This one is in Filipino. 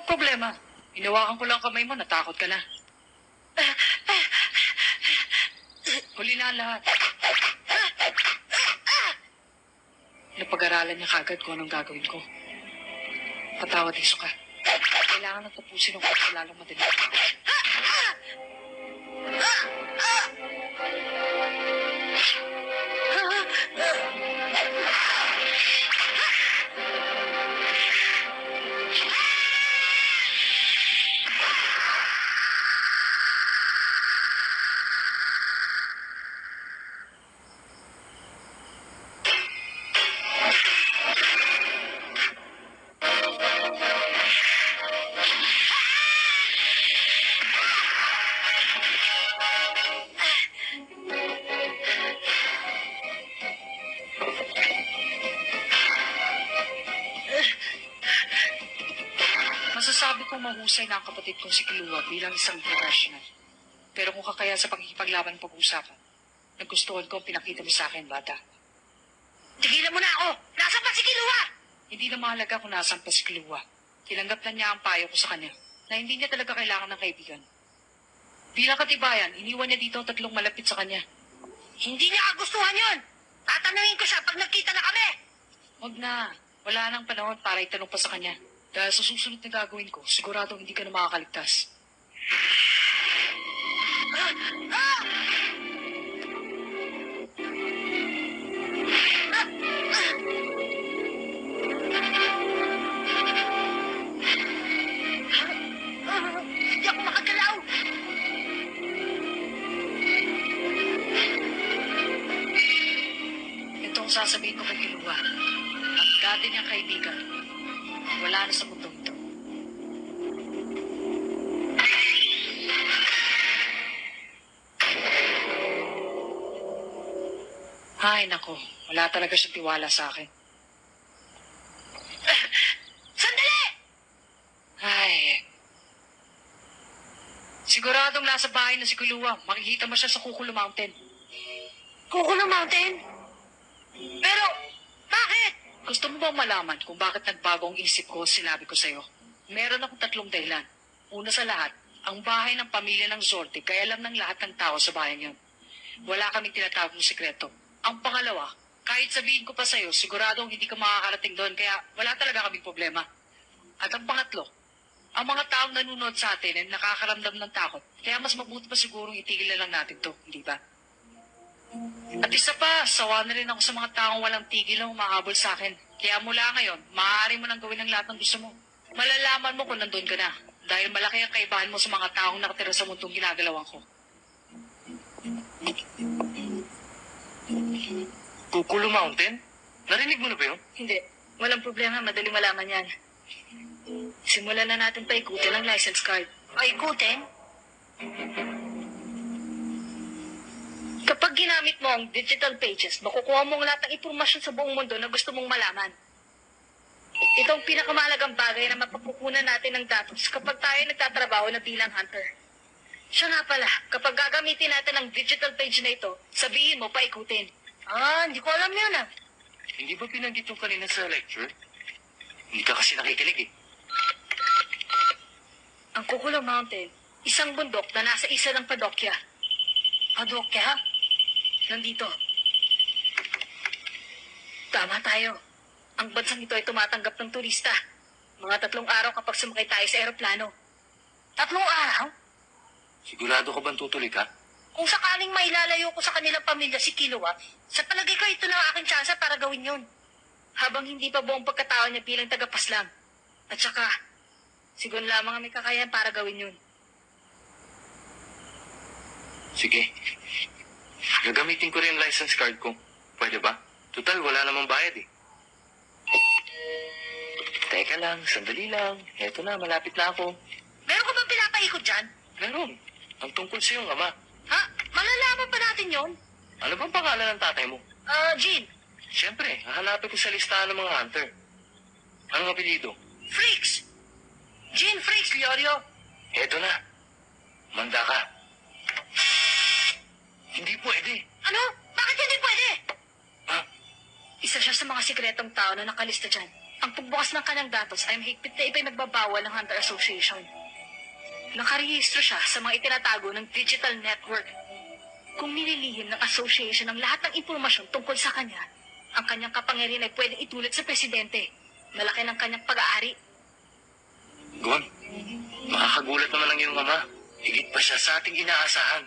Problema. Hinawakan ko lang kamay mo, natakot ka na. Huli na ang lahat. Napag-aralan niya kagad kung anong gagawin ko. Patawad, Hisoka. Kailangan nang tapusin ang kurso lalong madali. Masasabi kong mahusay na ang kapatid kong si Killua bilang isang professional. Pero kung kakaya sa pagkikipaglaban ng pag-uusapan, nagustuhan ko ang pinakita mo sa akin, bata. Tigilan mo na ako! Nasaan pa si Killua? Hindi na mahalaga kung nasaan pa si Killua. Tinanggap na niya ang payo ko sa kanya na hindi niya talaga kailangan ng kaibigan. Bilang katibayan, iniwan niya dito ang 3 malapit sa kanya. Hindi niya kagustuhan yun! Tatanungin ko siya pag nagkita na kami! Huwag na. Wala nang panahon para itanong pa sa kanya. Dahil sa susunod na gagawin ko, sigurado hindi ka na makakaligtas. Hindi ako makagalaw! Ito ang sasabihin ko kay Killua. Ang dati niyang kaibigan, wala na sa mundong ito. Ay, nako. Wala talaga siyang tiwala sa akin. Sandali! Ay. Siguradong nasa bahay na si Killua. Makikita mo siya sa Kukulo Mountain. Kukulo Mountain? Pero, bakit? Gusto mo bang malaman kung bakit nagbago ang isip ko sinabi ko sa'yo? Meron akong 3 dahilan. Una sa lahat, ang bahay ng pamilya ng Zoldyck kaya alam ng lahat ng tao sa bayan yun. Wala kaming tinatawag ng sikreto. Ang pangalawa, kahit sabihin ko pa sa'yo, siguradong hindi ka makakarating doon kaya wala talaga kaming problema. At ang pangatlo, ang mga taong nanonood sa atin ay nakakaramdam ng takot. Kaya mas mabuti pa sigurong itigil na lang natin to, hindi ba? At isa pa, sawa na rin ako sa mga taong walang tigil na humahabol sa akin. Kaya mula ngayon, maaari mo nang gawin ang lahat ng gusto mo. Malalaman mo kung nandun ka na. Dahil malaki ang kaibahan mo sa mga taong nakatira sa mundong ginagalawan ko. Kukulo Mountain? Narinig mo na ba yun? Hindi. Walang problema. Madaling malaman yan. Simulan na natin paikutin ang license card. Paikutin? Kapag ginamit mo ang digital pages, makukuha mo ang lahat ng impormasyon sa buong mundo na gusto mong malaman. Ito ang pinakamahalagang bagay na mapapukunan natin ng datos kapag tayo nagtatrabaho na bilang hunter. Siya nga pala, kapag gagamitin natin ang digital page na ito, sabihin mo paikutin. Hindi ko alam yun ah. Hindi ba pinanggit yung kanina sa lecture? Hindi ka kasi nakikinig eh. Ang Kukulo Mountain, isang bundok na nasa isa ng Padokya. Padokya? Nandito. Tama tayo. Ang bansang ito ay tumatanggap ng turista. Mga 3 araw kapag sumakay tayo sa eroplano. 3 araw? Sigurado ka bang tutuloy ka? Kung sakaling mailalayo ko sa kanilang pamilya si Killua, sa palagay ko ito na ang aking tsansa para gawin yun. Habang hindi pa buong pagkatao niya bilang tagapaslang. At saka, sigon lamang ang may kakayahan para gawin yun. Sige. Gagamitin ko rin yung license card ko. Pwede ba? Total, wala namang bayad eh. Teka lang, sandali lang. Eto na, malapit na ako. Meron ka bang pinapaikot dyan? Meron. Ang tungkol sa iyong ama. Ha? Malalaman pa natin yon? Ano bang pangalan ng tatay mo? Jean. Siyempre, hahanapin ko sa listahan ng mga hunter. Anong apelido? Freaks. Jean Freaks, Liorio. Eto na. Manda ka. Hindi pwede. Ano? Bakit hindi pwede? Ha? Isa siya sa mga sikretong tao na nakalista dyan. Ang ang pagbukas ng kanyang datos ay mahigpit na ipinagbabawal ng Hunter Association. Nakarehistro siya sa mga itinatago ng digital network. Kung nililihim ng association ang lahat ng impormasyon tungkol sa kanya, ang kanyang kapangyarihan ay pwedeng itulad sa presidente. Malaki ng kanyang pag-aari. Gon, makakagulat naman ang iyong ama. Higit pa siya sa ating inaasahan.